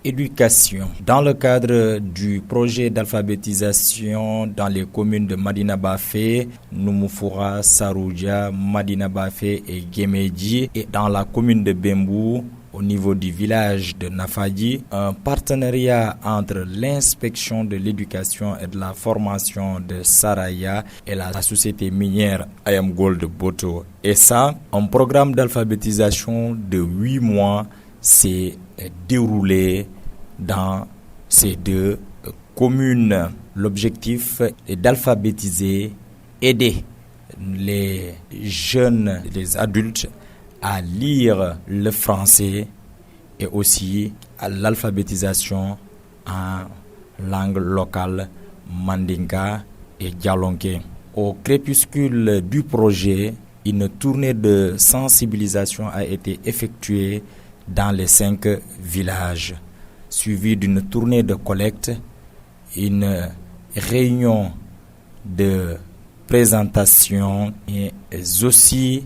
éducation. Dans le cadre du projet d'alphabétisation dans les communes de Madina Bafé, Numufura, Saroudia, Madina Bafé et Guémédi, et dans la commune de Bembou, au niveau du village de Nafadi, un partenariat entre l'inspection de l'éducation et de la formation de Saraya et la société minière Ayam Gold Boto. Et ça, un programme d'alphabétisation de 8 mois s'est déroulé dans ces deux communes. L'objectif est d'alphabétiser, aider les jeunes, les adultes à lire le français et aussi à l'alphabétisation en langue locale mandinka et dialonké. Au crépuscule du projet, une tournée de sensibilisation a été effectuée dans les 5 villages, suivie d'une tournée de collecte, une réunion de présentation et aussi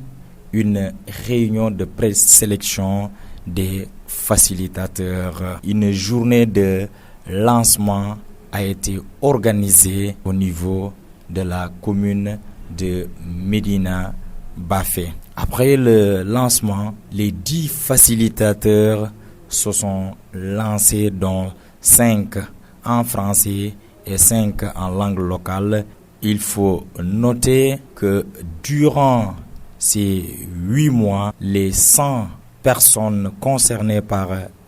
une réunion de présélection des facilitateurs. Une journée de lancement a été organisée au niveau de la commune de Medina Bafé. Après le lancement, les 10 facilitateurs se sont lancés, dont 5 en français et 5 en langue locale. Il faut noter que durant ces 8 mois, les 100 personnes concernées par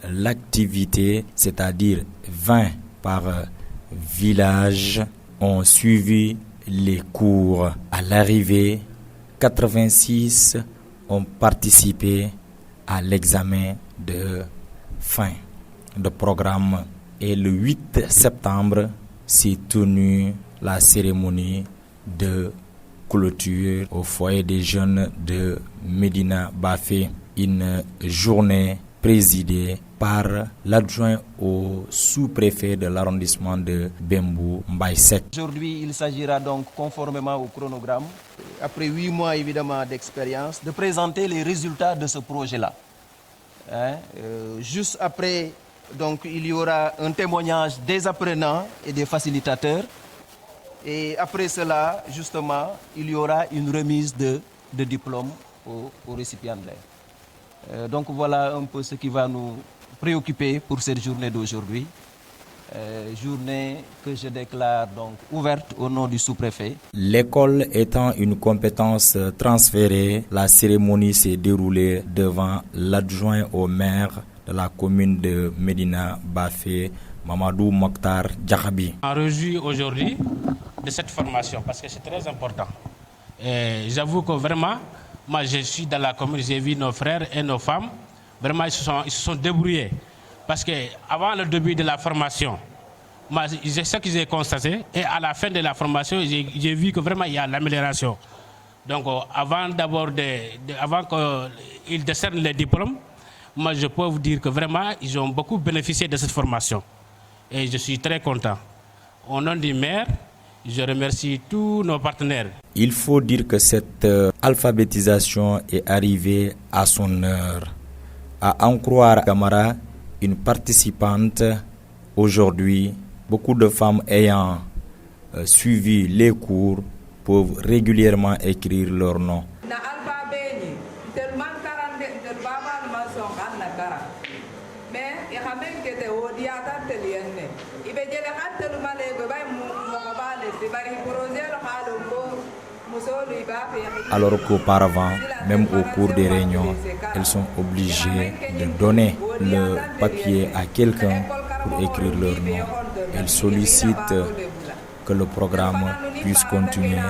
l'activité, c'est-à-dire 20 par village, ont suivi les cours. À l'arrivée, 86 ont participé à l'examen de fin de programme. Et le 8 septembre s'est tenue la cérémonie de clôture au foyer des jeunes de Medina Bafé, une journée présidée par l'adjoint au sous-préfet de l'arrondissement de Bembou, Mbaïsek. Aujourd'hui, il s'agira donc, conformément au chronogramme, après 8 mois évidemment d'expérience, de présenter les résultats de ce projet-là. Juste après, donc, il y aura un témoignage des apprenants et des facilitateurs. Et après cela, justement, il y aura une remise de diplôme aux récipiendaires. Donc voilà un peu ce qui va nous préoccuper pour cette journée d'aujourd'hui. Journée que je déclare donc ouverte au nom du sous-préfet. L'école étant une compétence transférée, la cérémonie s'est déroulée devant l'adjoint au maire de la commune de Medina Bafé, Mamadou Mokhtar Djakhabi. On réjouit aujourd'hui de cette formation parce que c'est très important. Et j'avoue que vraiment, moi je suis dans la commune, j'ai vu nos frères et nos femmes, vraiment ils se sont débrouillés. Parce qu'avant le début de la formation, moi, c'est ce que j'ai constaté, et à la fin de la formation, j'ai vu que vraiment il y a l'amélioration. Donc avant qu'ils décernent les diplômes, moi je peux vous dire que vraiment ils ont beaucoup bénéficié de cette formation. Et je suis très content. Au nom du maire, je remercie tous nos partenaires. Il faut dire que cette alphabétisation est arrivée à son heure. À en croire Camara, une participante aujourd'hui, beaucoup de femmes ayant suivi les cours peuvent régulièrement écrire leur nom. Alors qu'auparavant, même au cours des réunions, elles sont obligées de donner le papier à quelqu'un pour écrire leur nom. Elles sollicitent que le programme puisse continuer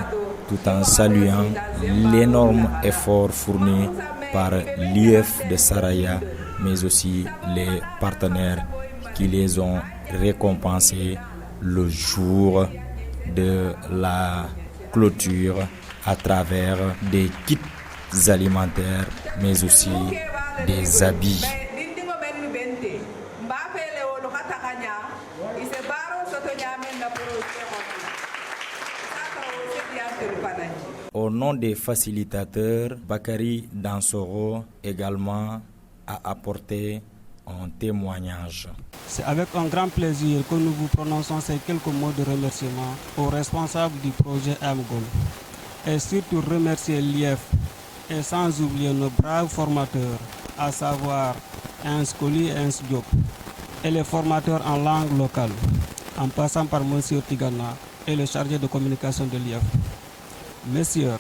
tout en saluant l'énorme effort fourni par l'IF de Saraya, mais aussi les partenaires qui les ont récompensés le jour de la clôture à travers des kits alimentaires, mais aussi des habits. Au nom des facilitateurs, Bakary Dansoro également a apporté un témoignage. C'est avec un grand plaisir que nous vous prononçons ces quelques mots de remerciement aux responsables du projet AMGOL. Et surtout remercier l'IEF et sans oublier nos braves formateurs, à savoir Ins Koli et Ins Diop, et les formateurs en langue locale, en passant par M. Tigana et le chargé de communication de l'IEF. Messieurs,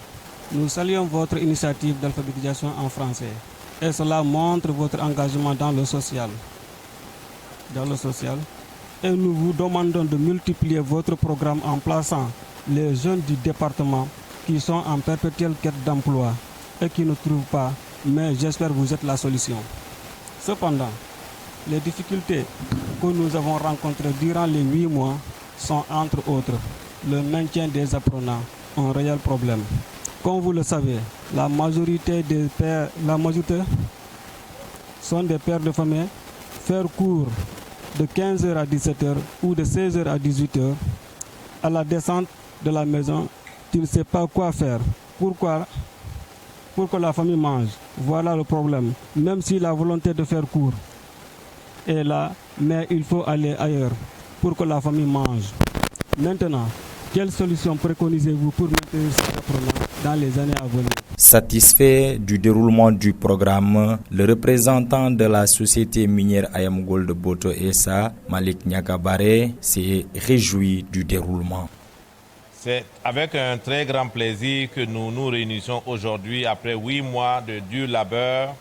nous saluons votre initiative d'alphabétisation en français et cela montre votre engagement dans le social. Et nous vous demandons de multiplier votre programme en plaçant les jeunes du département qui sont en perpétuelle quête d'emploi et qui ne trouvent pas, mais j'espère que vous êtes la solution. Cependant, les difficultés que nous avons rencontrées durant les 8 mois sont entre autres le maintien des apprenants, un réel problème. Comme vous le savez, la majorité sont des pères de famille. Faire cours de 15h à 17h ou de 16h à 18h, à la descente de la maison, tu ne sais pas quoi faire. Pourquoi? Pour que la famille mange. Voilà le problème. Même si la volonté de faire cours est là, mais il faut aller ailleurs pour que la famille mange. Maintenant, quelle solution préconisez-vous pour maintenir ces apprenants dans les années à venir? Satisfait du déroulement du programme, le représentant de la société minière IAMGOLD de Boto SA, Malik Nyakabare, s'est réjoui du déroulement. C'est avec un très grand plaisir que nous nous réunissons aujourd'hui après 8 mois de dur labeur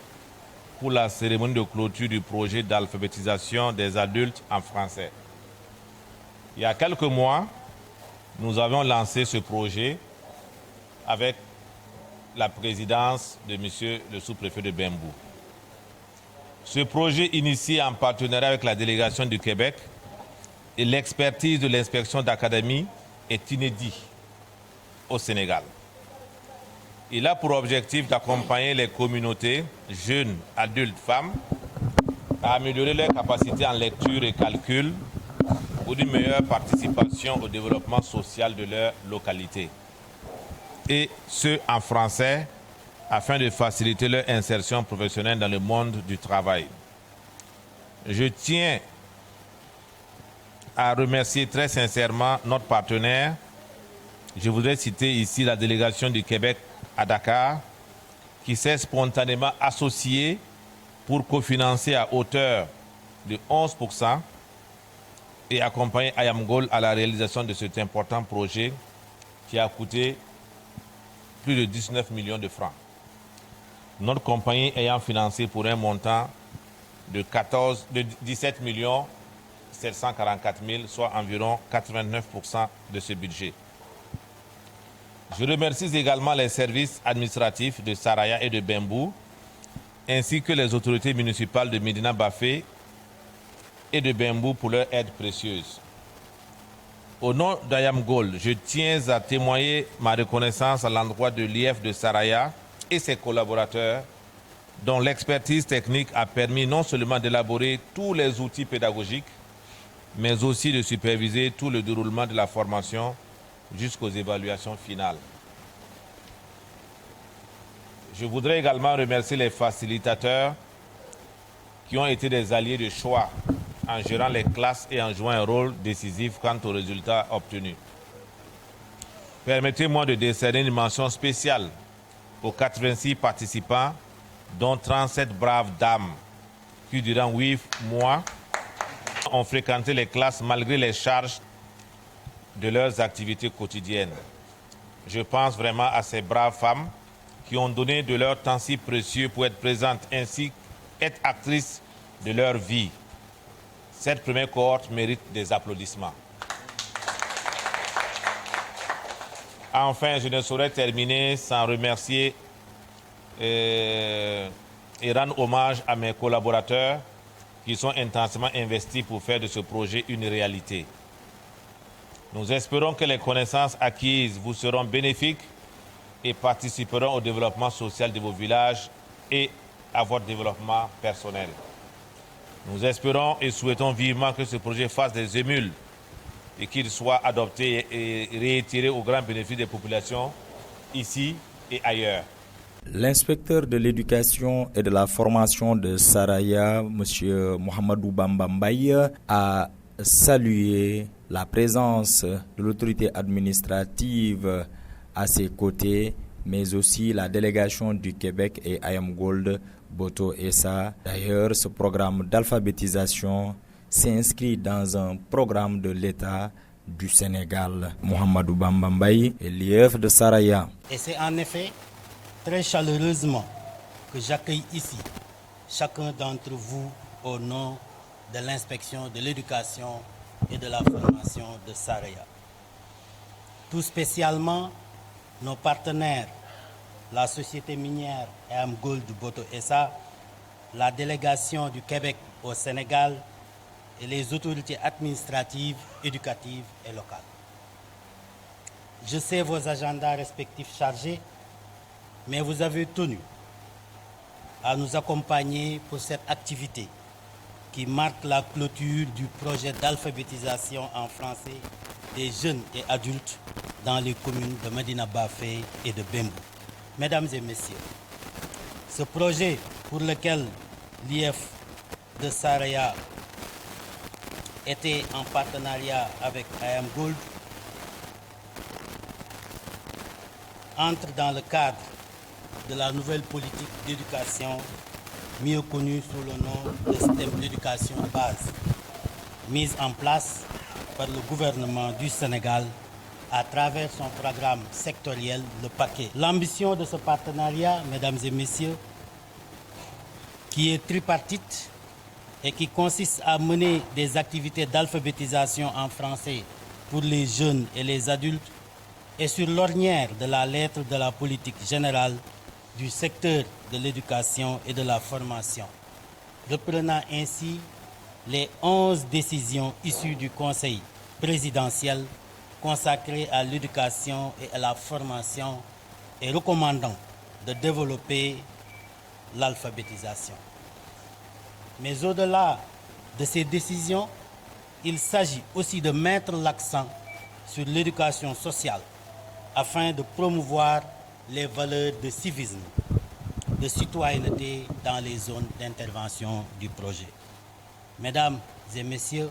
pour la cérémonie de clôture du projet d'alphabétisation des adultes en français. Il y a quelques mois, nous avons lancé ce projet avec la présidence de M. le sous-préfet de Bembou. Ce projet initié en partenariat avec la délégation du Québec et l'expertise de l'inspection d'académie est inédit au Sénégal. Il a pour objectif d'accompagner les communautés, jeunes, adultes, femmes, à améliorer leurs capacités en lecture et calcul pour une meilleure participation au développement social de leur localité. Et ce en français, afin de faciliter leur insertion professionnelle dans le monde du travail. Je tiens à remercier très sincèrement notre partenaire. Je voudrais citer ici la délégation du Québec à Dakar, qui s'est spontanément associée pour cofinancer à hauteur de 11% et accompagner IAMGOLD à la réalisation de cet important projet qui a coûté plus de 19 millions de francs. Notre compagnie ayant financé pour un montant de 17 millions 744 000, soit environ 89% de ce budget. Je remercie également les services administratifs de Saraya et de Bembou, ainsi que les autorités municipales de Medina Bafé et de Bembou pour leur aide précieuse. Au nom d'IAMGOLD, je tiens à témoigner ma reconnaissance à l'endroit de l'IEF de Saraya et ses collaborateurs, dont l'expertise technique a permis non seulement d'élaborer tous les outils pédagogiques, mais aussi de superviser tout le déroulement de la formation jusqu'aux évaluations finales. Je voudrais également remercier les facilitateurs qui ont été des alliés de choix en gérant les classes et en jouant un rôle décisif quant aux résultats obtenus. Permettez-moi de décerner une mention spéciale aux 86 participants, dont 37 braves dames, qui durant 8 mois ont fréquenté les classes malgré les charges de leurs activités quotidiennes. Je pense vraiment à ces braves femmes qui ont donné de leur temps si précieux pour être présentes ainsi qu'être actrices de leur vie. Cette première cohorte mérite des applaudissements. Enfin, je ne saurais terminer sans remercier et rendre hommage à mes collaborateurs qui sont intensément investis pour faire de ce projet une réalité. Nous espérons que les connaissances acquises vous seront bénéfiques et participeront au développement social de vos villages et à votre développement personnel. Nous espérons et souhaitons vivement que ce projet fasse des émules et qu'il soit adopté et réitéré au grand bénéfice des populations ici et ailleurs. L'inspecteur de l'éducation et de la formation de Saraya, M. Mohamedou Bambambaye, a salué la présence de l'autorité administrative à ses côtés, mais aussi la délégation du Québec et IAM Gold Boto Essa. D'ailleurs, ce programme d'alphabétisation s'inscrit dans un programme de l'État du Sénégal. Mohamedou Bambambaye est l'IEF de Saraya. Et c'est en effet très chaleureusement que j'accueille ici chacun d'entre vous au nom de l'inspection de l'éducation et de la formation de Saraya. Tout spécialement nos partenaires, la société minière IAM Gold Boto Essa, la délégation du Québec au Sénégal et les autorités administratives, éducatives et locales. Je sais vos agendas respectifs chargés, mais vous avez tenu à nous accompagner pour cette activité qui marque la clôture du projet d'alphabétisation en français des jeunes et adultes dans les communes de Medina Bafé et de Bembou. Mesdames et messieurs, ce projet pour lequel l'IEF de Saraya était en partenariat avec IAM Gold entre dans le cadre de la nouvelle politique d'éducation, mieux connue sous le nom de système d'éducation de base, mise en place par le gouvernement du Sénégal à travers son programme sectoriel, le paquet. L'ambition de ce partenariat, mesdames et messieurs, qui est tripartite et qui consiste à mener des activités d'alphabétisation en français pour les jeunes et les adultes, est sur l'ornière de la lettre de la politique générale du secteur de l'éducation et de la formation, reprenant ainsi les 11 décisions issues du Conseil présidentiel consacré à l'éducation et à la formation et recommandant de développer l'alphabétisation. Mais au-delà de ces décisions, il s'agit aussi de mettre l'accent sur l'éducation sociale afin de promouvoir les valeurs de civisme, de citoyenneté dans les zones d'intervention du projet. Mesdames et messieurs,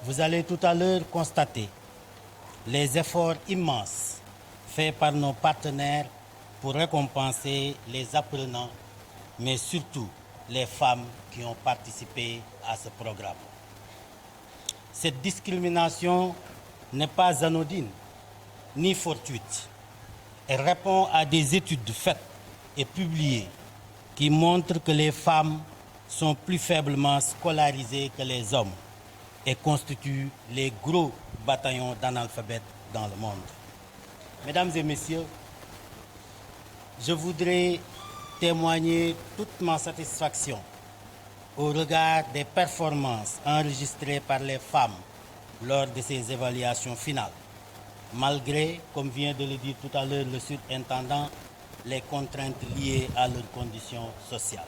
vous allez tout à l'heure constater les efforts immenses faits par nos partenaires pour récompenser les apprenants, mais surtout les femmes qui ont participé à ce programme. Cette discrimination n'est pas anodine ni fortuite. Elle répond à des études faites et publiées qui montrent que les femmes sont plus faiblement scolarisées que les hommes et constituent les gros bataillons d'analphabètes dans le monde. Mesdames et messieurs, je voudrais témoigner toute ma satisfaction au regard des performances enregistrées par les femmes lors de ces évaluations finales, malgré, comme vient de le dire tout à l'heure le surintendant, les contraintes liées à leurs conditions sociales.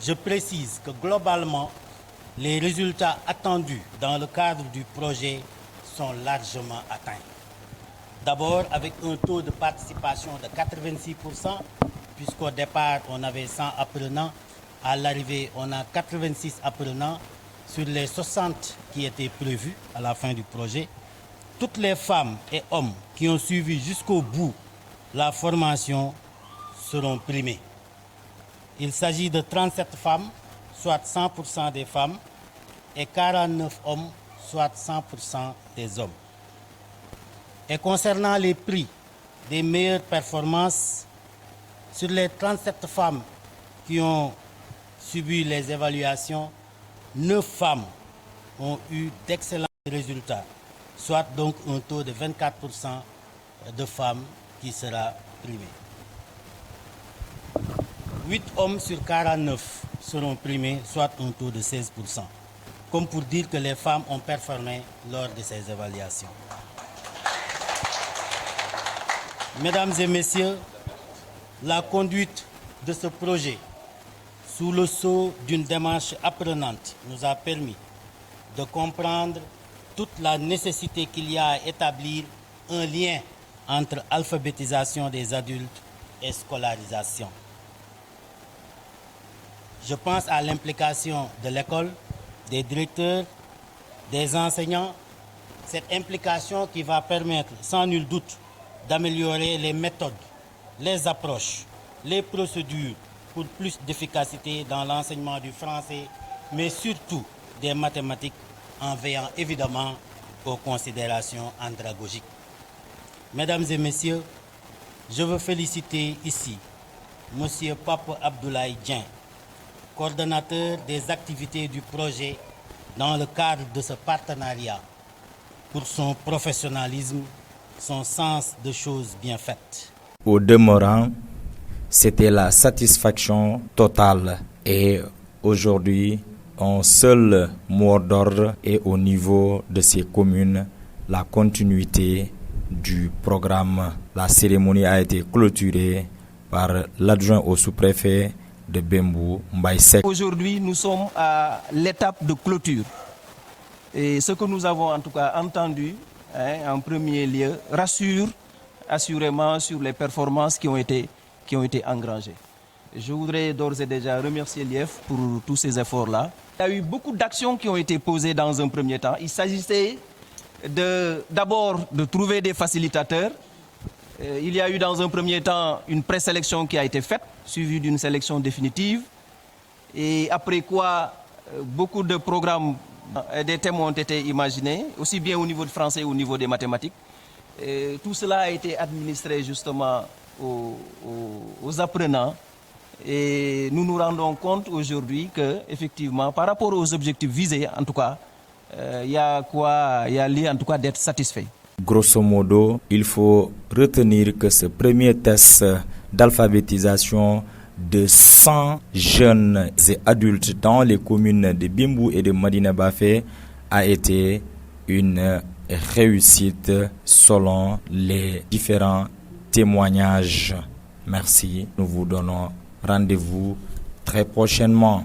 Je précise que globalement, les résultats attendus dans le cadre du projet sont largement atteints. D'abord avec un taux de participation de 86%, puisqu'au départ on avait 100 apprenants, à l'arrivée on a 86 apprenants sur les 60 qui étaient prévus à la fin du projet. Toutes les femmes et hommes qui ont suivi jusqu'au bout la formation seront primés. Il s'agit de 37 femmes, soit 100% des femmes, et 49 hommes, soit 100% des hommes. Et concernant les prix des meilleures performances, sur les 37 femmes qui ont subi les évaluations, 9 femmes ont eu d'excellents résultats, soit donc un taux de 24% de femmes qui sera primé. 8 hommes sur 49 seront primés, soit un taux de 16%, comme pour dire que les femmes ont performé lors de ces évaluations. Mesdames et messieurs, la conduite de ce projet sous le sceau d'une démarche apprenante nous a permis de comprendre toute la nécessité qu'il y a à établir un lien entre alphabétisation des adultes et scolarisation. Je pense à l'implication de l'école, des directeurs, des enseignants. Cette implication qui va permettre, sans nul doute, d'améliorer les méthodes, les approches, les procédures pour plus d'efficacité dans l'enseignement du français, mais surtout des mathématiques, en veillant évidemment aux considérations andragogiques. Mesdames et messieurs, je veux féliciter ici M. Pape Abdoulaye Dieng, coordonnateur des activités du projet dans le cadre de ce partenariat, pour son professionnalisme, son sens de choses bien faites. Au demeurant, c'était la satisfaction totale et aujourd'hui, un seul mot d'ordre est au niveau de ces communes, la continuité du programme. La cérémonie a été clôturée par l'adjoint au sous-préfet de Bembou, Mbaye Seck. Aujourd'hui, nous sommes à l'étape de clôture. Et ce que nous avons en tout cas entendu, en premier lieu, rassure assurément sur les performances qui ont été engrangées. Je voudrais d'ores et déjà remercier l'IEF pour tous ces efforts-là. Il y a eu beaucoup d'actions qui ont été posées dans un premier temps. Il s'agissait d'abord de trouver des facilitateurs. Il y a eu dans un premier temps une présélection qui a été faite, suivie d'une sélection définitive. Et après quoi, beaucoup de programmes et des thèmes ont été imaginés, aussi bien au niveau du français qu'au niveau des mathématiques. Et tout cela a été administré justement aux apprenants. Et nous nous rendons compte aujourd'hui que, effectivement, par rapport aux objectifs visés, en tout cas, il y a lieu en tout cas d'être satisfait. Grosso modo, il faut retenir que ce premier test d'alphabétisation de 100 jeunes et adultes dans les communes de Bembou et de Madina Bafé a été une réussite selon les différents témoignages. Merci. Nous vous donnons rendez-vous très prochainement.